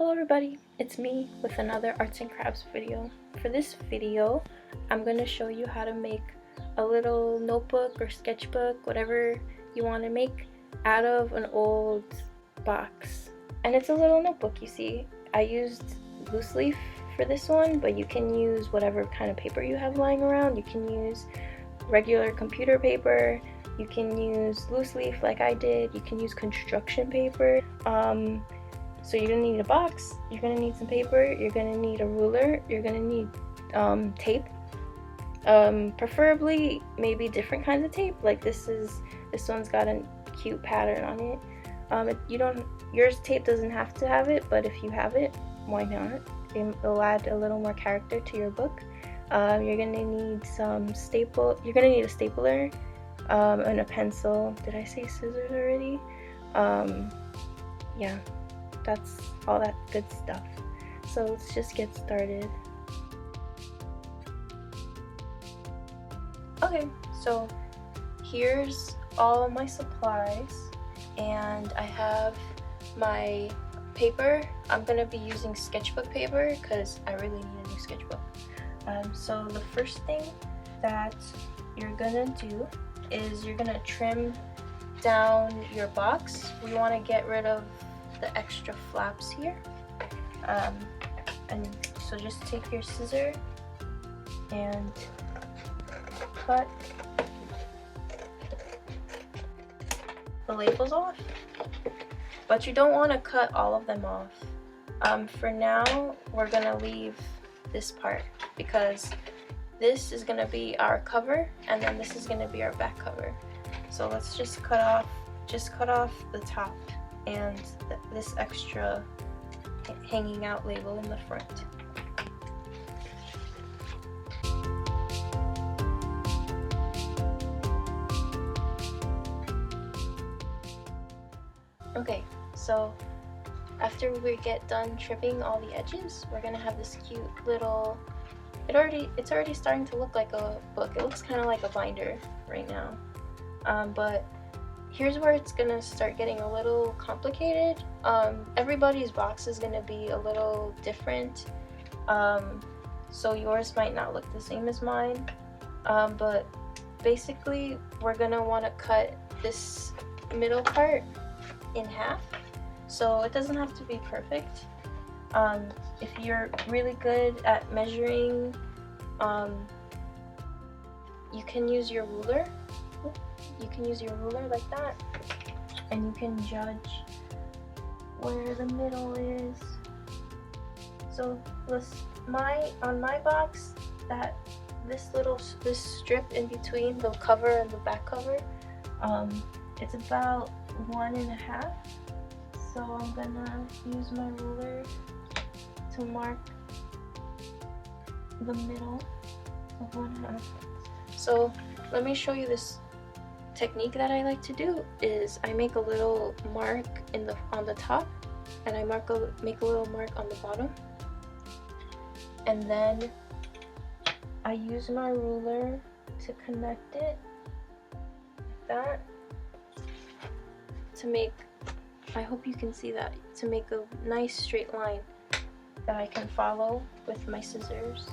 Hello everybody, it's me with another arts and crafts video. For this video, I'm going to show you how to make a little notebook or sketchbook, whatever you want to make, out of an old box. And it's a little notebook, you see. I used loose leaf for this one, but you can use whatever kind of paper you have lying around. You can use regular computer paper, you can use loose leaf like I did, you can use construction paper. So you're gonna need a box, you're gonna need some paper, you're gonna need a ruler, you're gonna need tape, preferably maybe different kinds of tape. Like this one's got a cute pattern on it. Yours tape doesn't have to have it, but if you have it, why not? It'll add a little more character to your book. You're gonna need you're gonna need a stapler, and a pencil. Did I say scissors already? Yeah. That's all that good stuff. So let's just get started. Okay, so here's all of my supplies, and I have my paper. I'm gonna be using sketchbook paper because I really need a new sketchbook. So the first thing that you're gonna do is you're gonna trim down your box. We want to get rid of the extra flaps here, and so just take your scissor and cut the labels off, but you don't want to cut all of them off. For now we're gonna leave this part because this is gonna be our cover and then this is gonna be our back cover. So let's just cut off the top and this extra hanging out label in the front. Okay, so after we get done trimming all the edges, we're gonna have this cute little, it's already starting to look like a book. It looks kind of like a binder right now, but here's where it's gonna start getting a little complicated. Everybody's box is gonna be a little different, so yours might not look the same as mine, but basically we're gonna want to cut this middle part in half, so it doesn't have to be perfect. If you're really good at measuring, you can use your ruler. You can use your ruler like that, and you can judge where the middle is. So on my box, this strip in between the cover and the back cover, it's about 1.5. So I'm gonna use my ruler to mark the middle of 1.5. So let me show you this technique that I like to do. Is I make a little mark on the top, and I make a little mark on the bottom, and then I use my ruler to connect it like that to make, I hope you can see that, to make a nice straight line that I can follow with my scissors.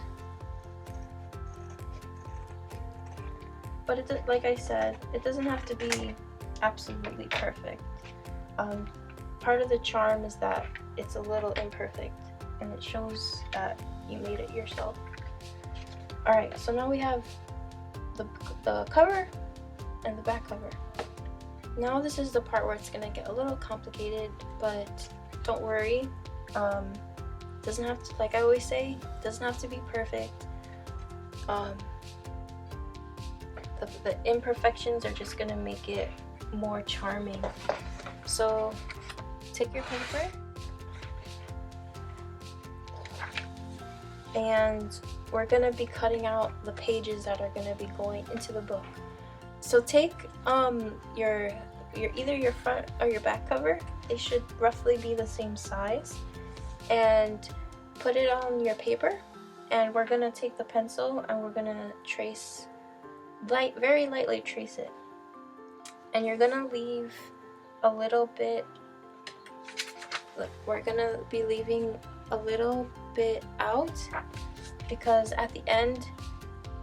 But like I said, it doesn't have to be absolutely perfect. Part of the charm is that it's a little imperfect, and it shows that you made it yourself. Alright, so now we have the cover and the back cover. Now this is the part where it's gonna get a little complicated, but don't worry. Doesn't have to, like I always say, doesn't have to be perfect. The imperfections are just gonna make it more charming. So take your paper, and we're gonna be cutting out the pages that are gonna be going into the book. So take either your front or your back cover, they should roughly be the same size, and put it on your paper, and we're gonna take the pencil and we're gonna trace very lightly trace it, and you're gonna leave a little bit look, we're gonna be leaving a little bit out because at the end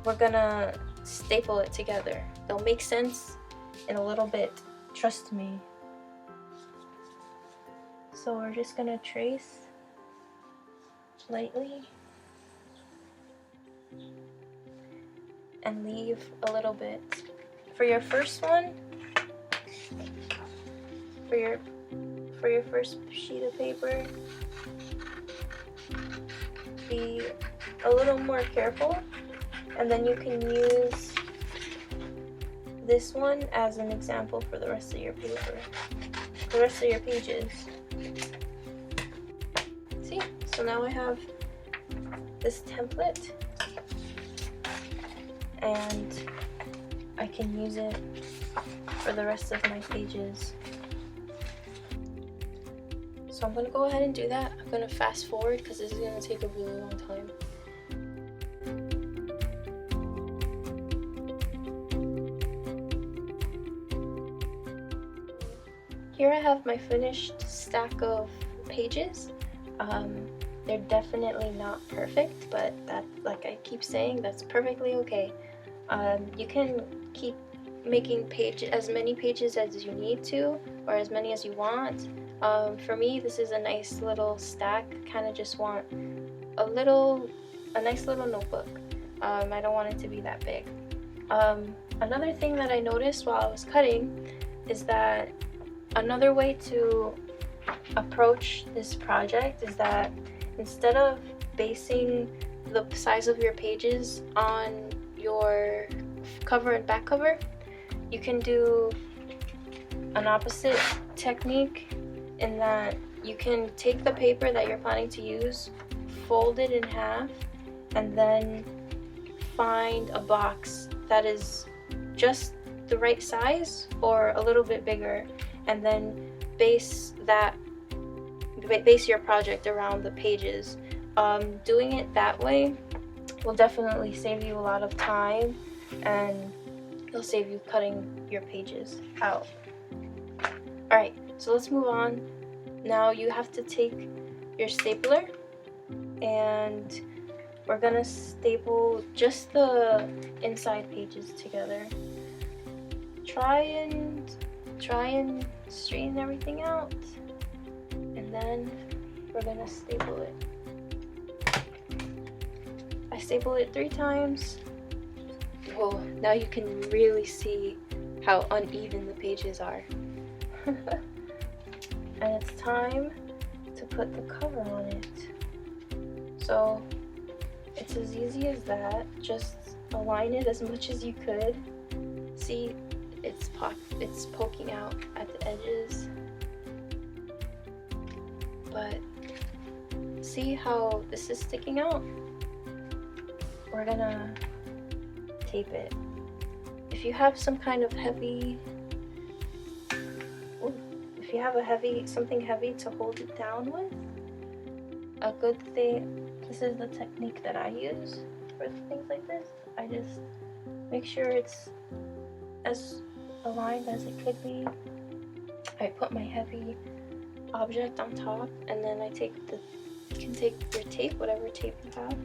we're gonna staple it together. They'll make sense in a little bit, trust me. So we're just gonna trace lightly and leave a little bit. For your first one, for your first sheet of paper, be a little more careful, and then you can use this one as an example for the rest of your paper, the rest of your pages. See, so now I have this template and I can use it for the rest of my pages. So I'm gonna go ahead and do that. I'm gonna fast forward because this is gonna take a really long time. Here I have my finished stack of pages. They're definitely not perfect, but that, like I keep saying, that's perfectly okay. You can keep making as many pages as you need to, or as many as you want. For me, this is a nice little stack. Kind of just want a nice little notebook. I don't want it to be that big. Another thing that I noticed while I was cutting is that another way to approach this project is that instead of basing the size of your pages on your cover and back cover, you can do an opposite technique in that you can take the paper that you're planning to use, fold it in half, and then find a box that is just the right size or a little bit bigger, and then base your project around the pages. Doing it that way will definitely save you a lot of time, and it'll save you cutting your pages out. Alright, so let's move on. Now you have to take your stapler and we're gonna staple just the inside pages together. Try and straighten everything out, and then we're gonna staple it. I stapled it 3 times. Whoa, now you can really see how uneven the pages are. And it's time to put the cover on it. So it's as easy as that. Just align it as much as you could. See, it's poking out at the edges. But see how this is sticking out? We're gonna tape it. If you have some kind of heavy, if you have something heavy to hold it down with, a good thing, this is the technique that I use for things like this. I just make sure it's as aligned as it could be. I put my heavy object on top, and then you can take your tape, whatever tape you have.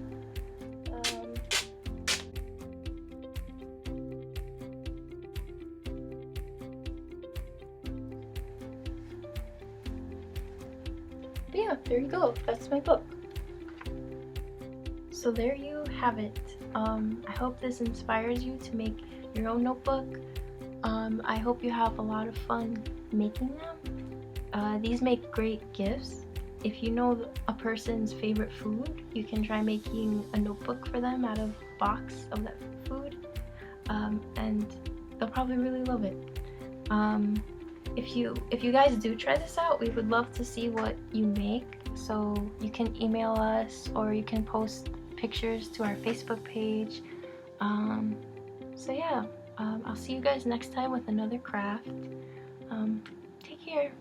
But yeah, there you go. That's my book. So there you have it. I hope this inspires you to make your own notebook. I hope you have a lot of fun making them. These make great gifts. If you know a person's favorite food, you can try making a notebook for them out of a box of that food, and they'll probably really love it. If you guys do try this out, we would love to see what you make. So you can email us, or you can post pictures to our Facebook page. So yeah, I'll see you guys next time with another craft. Take care.